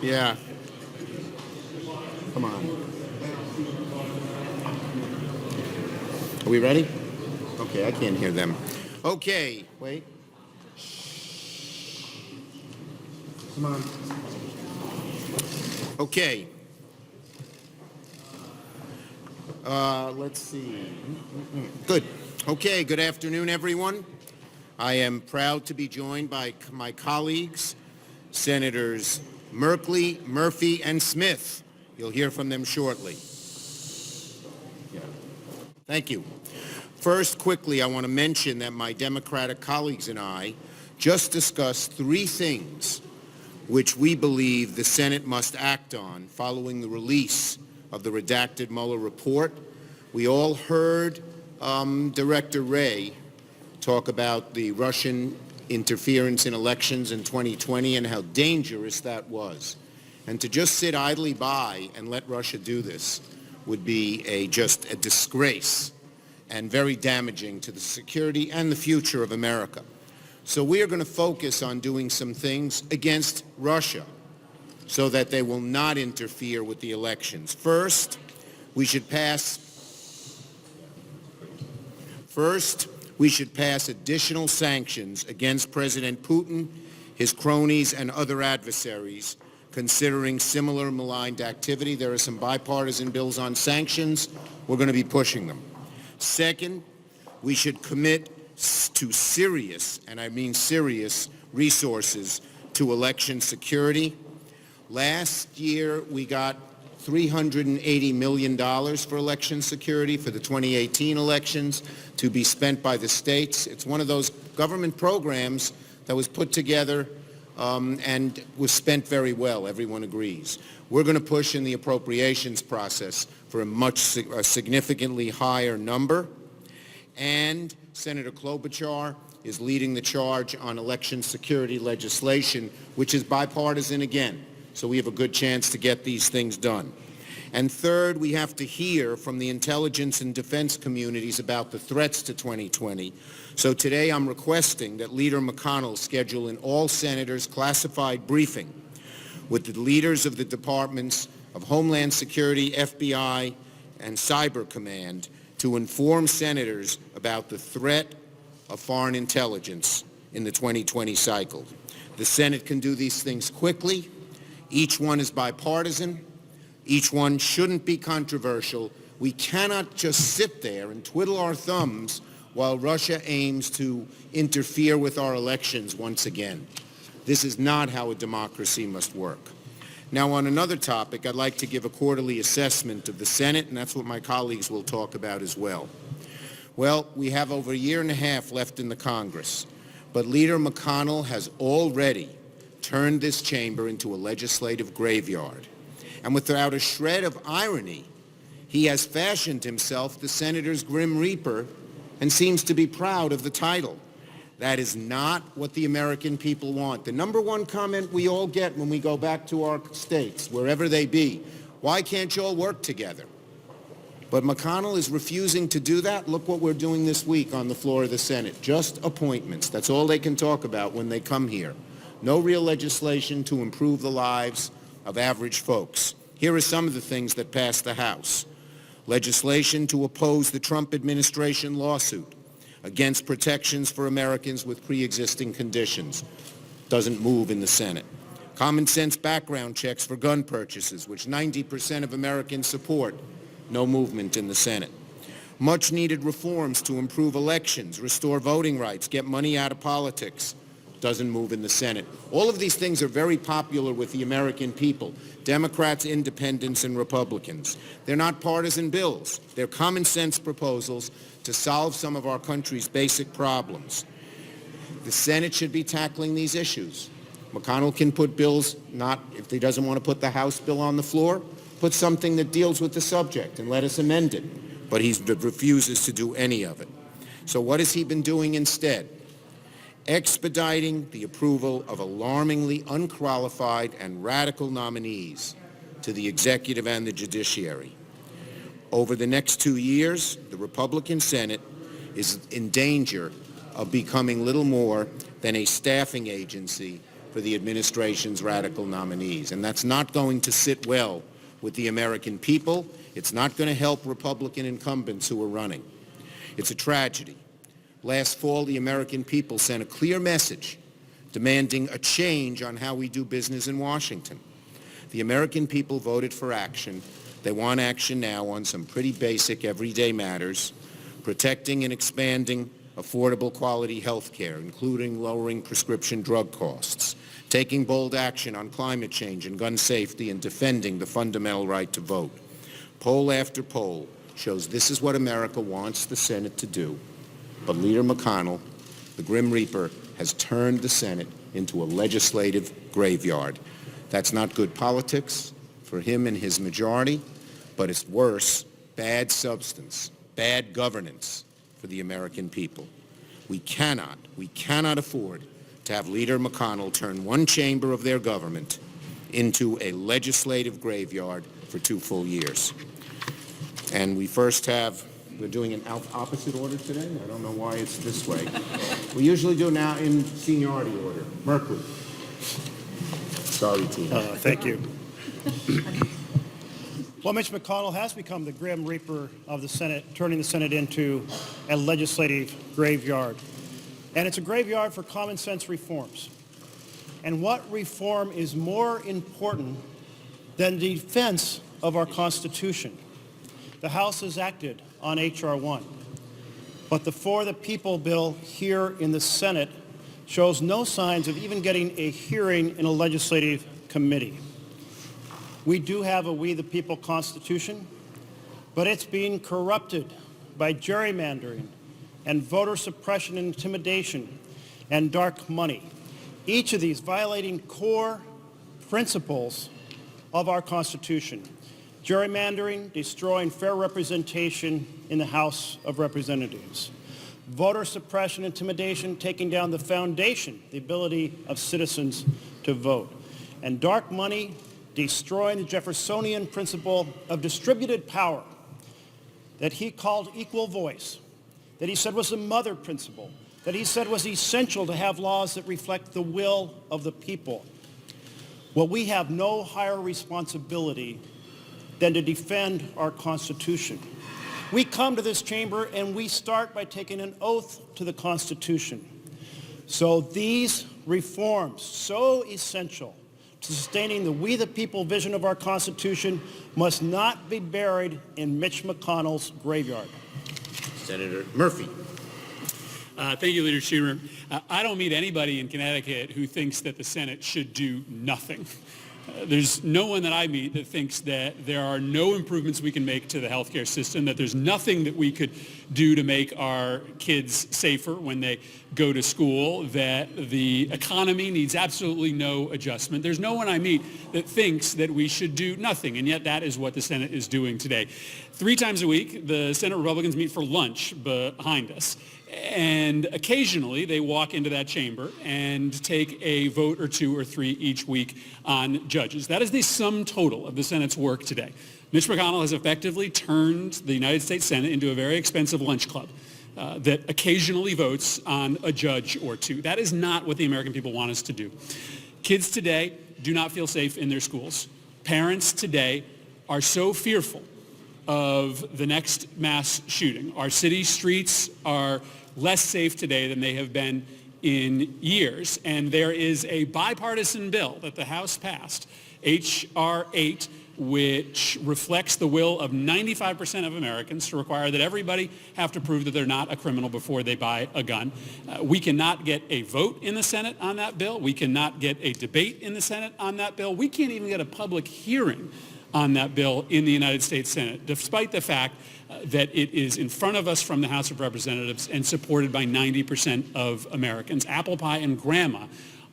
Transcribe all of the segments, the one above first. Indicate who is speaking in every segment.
Speaker 1: Yeah. Come on. Are we ready? Okay, I can't hear them. Okay, wait. Come on. Okay. Let's see. Good. Okay, good afternoon, everyone. I am proud to be joined by my colleagues, Senators Merkley, Murphy, and Smith. You'll hear from them shortly. Yeah. Thank you. First, quickly, I want to mention that my Democratic colleagues and I just discussed three things which we believe the Senate must act on following the release of the redacted Mueller report. We all heard Director Wray talk about the Russian interference in elections in 2020 and how dangerous that was. And to just sit idly by and let Russia do this would be just a disgrace and very damaging to the security and the future of America. So we are going to focus on doing some things against Russia so that they will not interfere with the elections. First, we should pass additional sanctions against President Putin, his cronies, and other adversaries, considering similar maligned activity. There are some bipartisan bills on sanctions. We're going to be pushing them. Second, we should commit to serious, and I mean serious, resources to election security. Last year, we got $380 million for election security for the 2018 elections to be spent by the states. It's one of those government programs that was put together and was spent very well. Everyone agrees. We're going to push in the appropriations process for a significantly higher number. And Senator Klobuchar is leading the charge on election security legislation, which is bipartisan again. So we have a good chance to get these things done. And third, we have to hear from the intelligence and defense communities about the threats to 2020. So today I'm requesting that Leader McConnell schedule an all-senators classified briefing with the leaders of the Departments of Homeland Security, FBI, and Cyber Command to inform senators about the threat of foreign intelligence in the 2020 cycle. The Senate can do these things quickly. Each one is bipartisan. Each one shouldn't be controversial. We cannot just sit there and twiddle our thumbs while Russia aims to interfere with our elections once again. This is not how a democracy must work. Now, on another topic, I'd like to give a quarterly assessment of the Senate, and that's what my colleagues will talk about as well. Well, we have over a year and a half left in the Congress, but Leader McConnell has already turned this chamber into a legislative graveyard. And without a shred of irony, he has fashioned himself the senator's grim reaper and seems to be proud of the title. That is not what the American people want. The number one comment we all get when we go back to our states, wherever they be, why can't you all work together? But McConnell is refusing to do that. Look what we're doing this week on the floor of the Senate. Just appointments. That's all they can talk about when they come here. No real legislation to improve the lives of average folks. Here are some of the things that passed the House. Legislation to oppose the Trump administration lawsuit against protections for Americans with pre-existing conditions. Doesn't move in the Senate. Common sense background checks for gun purchases, which 90% of Americans support. No movement in the Senate. Much needed reforms to improve elections, restore voting rights, get money out of politics. Doesn't move in the Senate. All of these things are very popular with the American people, Democrats, independents, and Republicans. They're not partisan bills. They're common sense proposals to solve some of our country's basic problems. The Senate should be tackling these issues. McConnell can put bills, if he doesn't want to put the House bill on the floor, put something that deals with the subject and let us amend it. But he refuses to do any of it. So what has he been doing instead? Expediting the approval of alarmingly unqualified and radical nominees to the executive and the judiciary. Over the next 2 years, the Republican Senate is in danger of becoming little more than a staffing agency for the administration's radical nominees. And that's not going to sit well with the American people. It's not going to help Republican incumbents who are running. It's a tragedy. Last fall, the American people sent a clear message demanding a change on how we do business in Washington. The American people voted for action. They want action now on some pretty basic everyday matters, protecting and expanding affordable quality health care, including lowering prescription drug costs, taking bold action on climate change and gun safety, and defending the fundamental right to vote. Poll after poll shows this is what America wants the Senate to do. But Leader McConnell, the Grim Reaper, has turned the Senate into a legislative graveyard. That's not good politics for him and his majority, but it's worse, bad substance, bad governance for the American people. We cannot afford to have Leader McConnell turn one chamber of their government into a legislative graveyard for 2 full years. And we're doing an opposite order today. I don't know why it's this way. We usually do now in seniority order. Merkley. Sorry, team.
Speaker 2: Thank you. Well, Mitch McConnell has become the Grim Reaper of the Senate, turning the Senate into a legislative graveyard. And it's a graveyard for common sense reforms. And what reform is more important than the defense of our Constitution? The House has acted on H.R. 1, but the For the People bill here in the Senate shows no signs of even getting a hearing in a legislative committee. We do have a We the People Constitution, but it's being corrupted by gerrymandering and voter suppression and intimidation and dark money, each of these violating core principles of our Constitution. Gerrymandering, destroying fair representation in the House of Representatives. Voter suppression, intimidation, taking down the foundation, the ability of citizens to vote. And dark money, destroying the Jeffersonian principle of distributed power that he called equal voice, that he said was the mother principle, that he said was essential to have laws that reflect the will of the people. Well, we have no higher responsibility than to defend our Constitution. We come to this chamber and we start by taking an oath to the Constitution. So these reforms, so essential to sustaining the We the People vision of our Constitution, must not be buried in Mitch McConnell's graveyard.
Speaker 1: Senator Murphy.
Speaker 3: Thank you, Leader Schumer. I don't meet anybody in Connecticut who thinks that the Senate should do nothing. There's no one that I meet that thinks that there are no improvements we can make to the healthcare system, that there's nothing that we could do to make our kids safer when they go to school, that the economy needs absolutely no adjustment. There's no one I meet that thinks that we should do nothing, and yet that is what the Senate is doing today. 3 times a week, the Senate Republicans meet for lunch behind us. And occasionally they walk into that chamber and take a vote or 2 or 3 each week on judges. That is the sum total of the Senate's work today. Mitch McConnell has effectively turned the United States Senate into a very expensive lunch club that occasionally votes on a judge or 2. That is not what the American people want us to do. Kids today do not feel safe in their schools. Parents today are so fearful of the next mass shooting. Our city streets are less safe today than they have been in years. And there is a bipartisan bill that the House passed, H.R. 8, which reflects the will of 95% of Americans to require that everybody have to prove that they're not a criminal before they buy a gun. We cannot get a vote in the Senate on that bill. We cannot get a debate in the Senate on that bill. We can't even get a public hearing on that bill in the United States Senate, despite the fact that it is in front of us from the House of Representatives and supported by 90% of Americans. Apple pie and grandma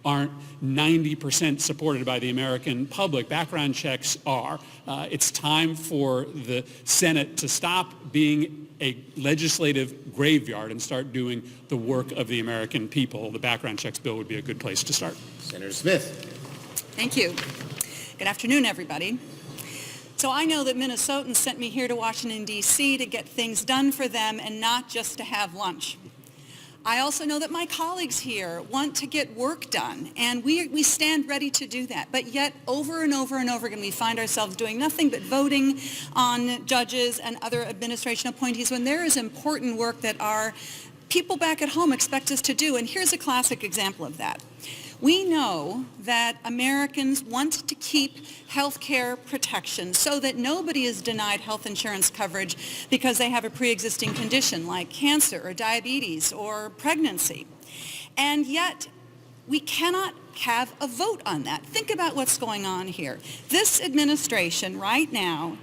Speaker 3: aren't 90% supported by the American public. Background checks are. It's time for the Senate to stop being a legislative graveyard and start doing the work of the American people. The background checks bill would be a good place to start.
Speaker 1: Senator Smith.
Speaker 4: Thank you. Good afternoon, everybody. So I know that Minnesotans sent me here to Washington, D.C. to get things done for them and not just to have lunch. I also know that my colleagues here want to get work done, and we stand ready to do that. But yet, over and over and over again, we find ourselves doing nothing but voting on judges and other administration appointees when there is important work that our people back at home expect us to do. And here's a classic example of that. We know that Americans want to keep health care protection so that nobody is denied health insurance coverage because they have a pre-existing condition like cancer or diabetes or pregnancy. And yet, we cannot have a vote on that. Think about what's going on here. This administration right now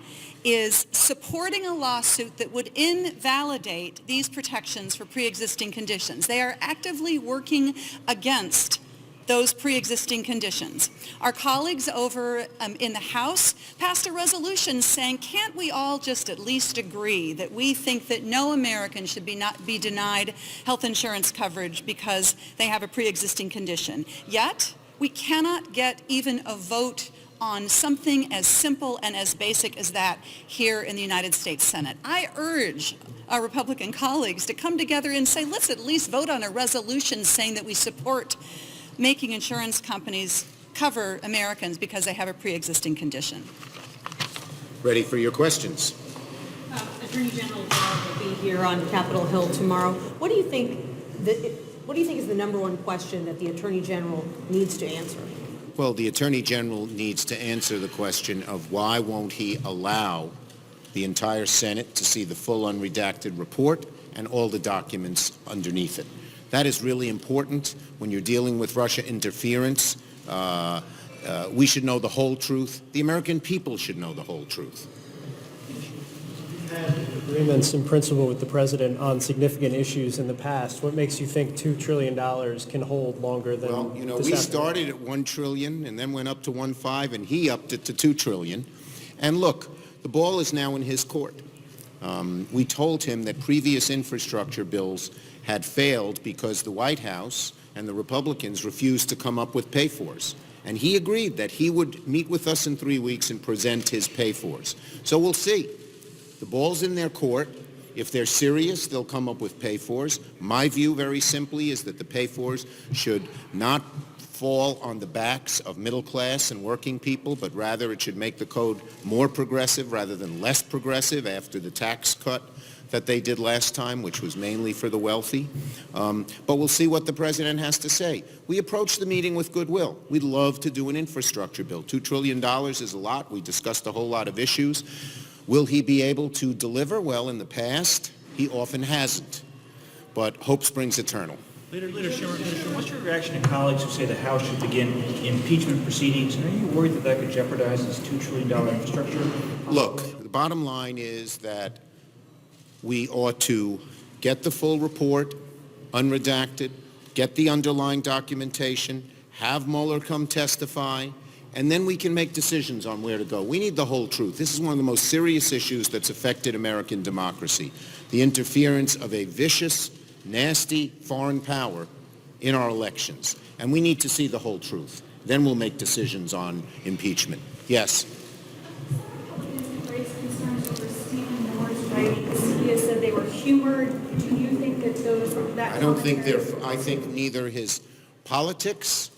Speaker 4: is supporting a lawsuit that would invalidate these protections for pre-existing conditions. They are actively working against those pre-existing conditions. Our colleagues over in the House passed a resolution saying, can't we all just at least agree that we think that no American should not be denied health insurance coverage because they have a pre-existing condition? Yet, we cannot get even a vote on something as simple and as basic as that here in the United States Senate. I urge our Republican colleagues to come together and say, let's at least vote on a resolution saying that we support making insurance companies cover Americans because they have a pre-existing condition.
Speaker 1: Ready for your questions.
Speaker 5: Attorney General Barr will be here on Capitol Hill tomorrow. What do you think is the number one question that the Attorney General needs to answer?
Speaker 1: Well, the Attorney General needs to answer the question of why won't he allow the entire Senate to see the full unredacted report and all the documents underneath it. That is really important when you're dealing with Russia interference. We should know the whole truth. The American people should know the whole truth.
Speaker 6: You've had agreements in principle with the president on significant issues in the past. What makes you think $2 trillion can hold longer than
Speaker 1: Well, we started at $1 trillion and then went up to 1.5, and he upped it to $2 trillion. And look, the ball is now in his court. We told him that previous infrastructure bills had failed because the White House and the Republicans refused to come up with pay-fors. And he agreed that he would meet with us in 3 weeks and present his pay-fors. So we'll see. The ball's in their court. If they're serious, they'll come up with pay-fors. My view, very simply, is that the pay-fors should not fall on the backs of middle class and working people, but rather it should make the code more progressive rather than less progressive after the tax cut that they did last time, which was mainly for the wealthy. But we'll see what the president has to say. We approached the meeting with goodwill. We'd love to do an infrastructure bill. $2 trillion is a lot. We discussed a whole lot of issues. Will he be able to deliver? Well, in the past, he often hasn't. But hope springs eternal.
Speaker 7: Leader Schumer, what's your reaction to colleagues who say the House should begin impeachment proceedings? And are you worried that that could jeopardize this $2 trillion infrastructure?
Speaker 1: Look, the bottom line is that we ought to get the full report, unredacted, get the underlying documentation, have Mueller come testify, and then we can make decisions on where to go. We need the whole truth. This is one of the most serious issues that's affected American democracy, the interference of a vicious, nasty foreign power in our elections. And we need to see the whole truth. Then we'll make decisions on impeachment. Yes?
Speaker 8: Raised concerns over Stephen Moore's writings. He has said they were humored. Do you think that those that
Speaker 1: I don't think they're, I think neither his politics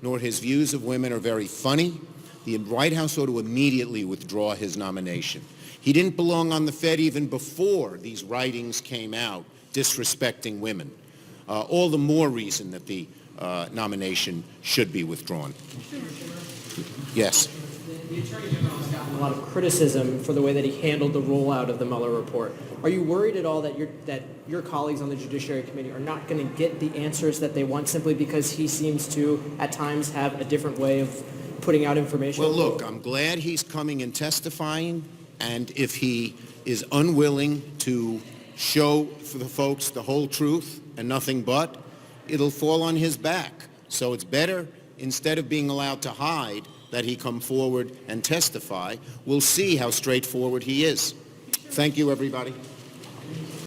Speaker 1: nor his views of women are very funny. The White House ought to immediately withdraw his nomination. He didn't belong on the Fed even before these writings came out disrespecting women. All the more reason that the nomination should be withdrawn. Yes.
Speaker 9: The Attorney General has gotten a lot of criticism for the way that he handled the rollout of the Mueller report. Are you worried at all that your colleagues on the Judiciary Committee are not going to get the answers that they want simply because he seems to, at times, have a different way of putting out information?
Speaker 1: Well, look, I'm glad he's coming and testifying, and if he is unwilling to show for the folks the whole truth and nothing but, it'll fall on his back. So it's better, instead of being allowed to hide, that he come forward and testify. We'll see how straightforward he is. Thank you, everybody.